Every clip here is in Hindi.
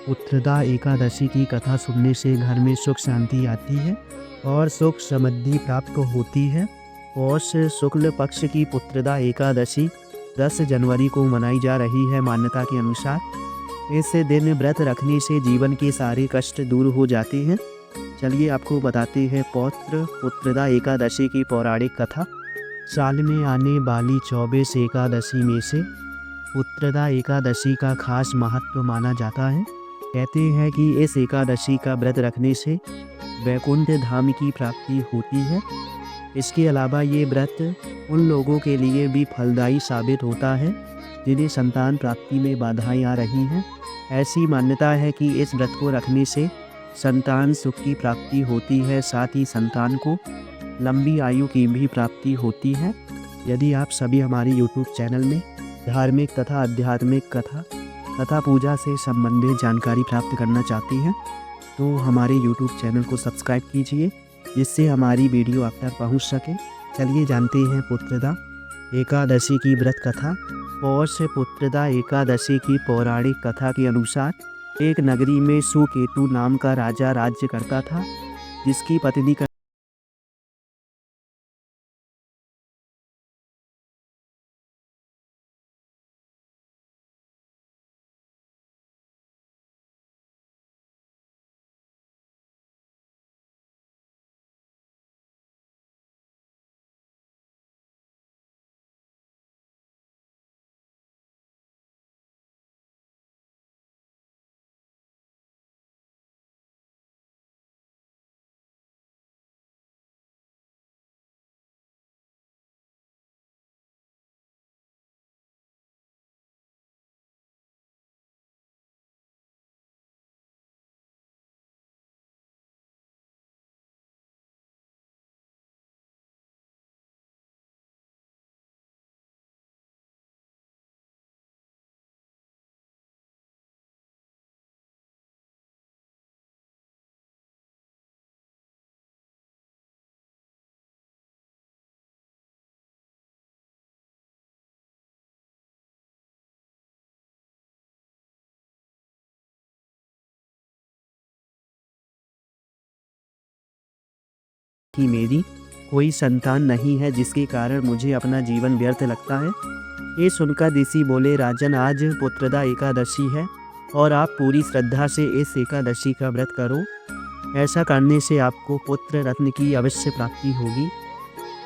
पुत्रदा एकादशी की कथा सुनने से घर में सुख शांति आती है और सुख समृद्धि प्राप्त होती है। पौष शुक्ल पक्ष की पुत्रदा एकादशी 10 जनवरी को मनाई जा रही है। मान्यता के अनुसार इस दिन व्रत रखने से जीवन के सारे कष्ट दूर हो जाते हैं। चलिए आपको बताते हैं पुत्रदा एकादशी की पौराणिक कथा। साल में आने वाली 24 एकादशी में से पुत्रदा एकादशी का खास महत्व माना जाता है। कहते हैं कि इस एकादशी का व्रत रखने से वैकुंठ धाम की प्राप्ति होती है। इसके अलावा ये व्रत उन लोगों के लिए भी फलदायी साबित होता है जिन्हें संतान प्राप्ति में बाधाएं आ रही हैं। ऐसी मान्यता है कि इस व्रत को रखने से संतान सुख की प्राप्ति होती है, साथ ही संतान को लंबी आयु की भी प्राप्ति होती है। यदि आप सभी हमारे YouTube चैनल में धार्मिक तथा आध्यात्मिक कथा तथा पूजा से संबंधित जानकारी प्राप्त करना चाहते हैं तो हमारे YouTube चैनल को सब्सक्राइब कीजिए, जिससे हमारी वीडियो आप तक पहुँच सके। चलिए जानते हैं पुत्रदा एकादशी की व्रत कथा। पौष पुत्रदा एकादशी की पौराणिक कथा के अनुसार एक नगरी में सुकेतु नाम का राजा राज्य करता था, जिसकी पत्नी का कि मेरी कोई संतान नहीं है, जिसके कारण मुझे अपना जीवन व्यर्थ लगता है। ये सुनकर ऋषि बोले, राजन, आज पुत्रदा एकादशी है और आप पूरी श्रद्धा से इस एकादशी का व्रत करो। ऐसा करने से आपको पुत्र रत्न की अवश्य प्राप्ति होगी।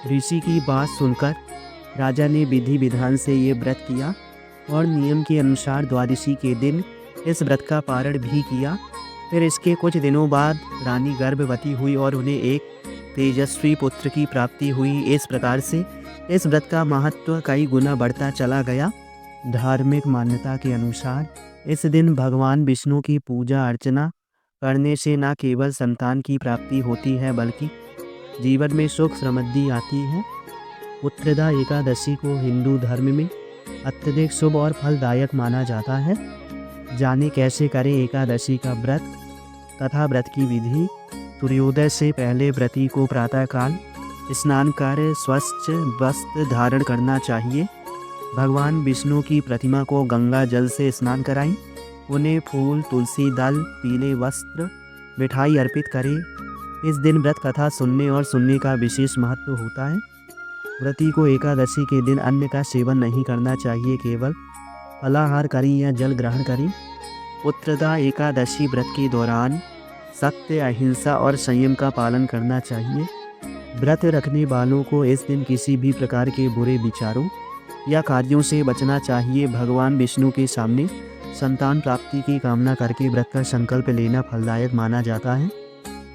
ऋषि की बात सुनकर राजा ने विधि विधान से ये व्रत किया और नियम के अनुसार द्वादशी के दिन इस व्रत का पारण भी किया। फिर इसके कुछ दिनों बाद रानी गर्भवती हुई और उन्हें एक तेजस्वी पुत्र की प्राप्ति हुई। इस प्रकार से इस व्रत का महत्व कई गुना बढ़ता चला गया। धार्मिक मान्यता के अनुसार इस दिन भगवान विष्णु की पूजा अर्चना करने से न केवल संतान की प्राप्ति होती है, बल्कि जीवन में सुख समृद्धि आती है। पुत्रदा एकादशी को हिंदू धर्म में अत्यधिक शुभ और फलदायक माना जाता है। जाने कैसे करें एकादशी का व्रत तथा व्रत की विधि। सूर्योदय से पहले व्रती को प्रातःकाल स्नान कर स्वच्छ वस्त्र धारण करना चाहिए। भगवान विष्णु की प्रतिमा को गंगा जल से स्नान कराएं। उन्हें फूल, तुलसी दल, पीले वस्त्र, मिठाई अर्पित करें। इस दिन व्रत कथा सुनने और सुनने का विशेष महत्व होता है। व्रती को एकादशी के दिन अन्न का सेवन नहीं करना चाहिए, केवल फलाहार करें या जल ग्रहण करें। पुत्रदा एकादशी व्रत के दौरान सत्य, अहिंसा और संयम का पालन करना चाहिए। व्रत रखने वालों को इस दिन किसी भी प्रकार के बुरे विचारों या कार्यों से बचना चाहिए। भगवान विष्णु के सामने संतान प्राप्ति की कामना करके व्रत का संकल्प लेना फलदायक माना जाता है।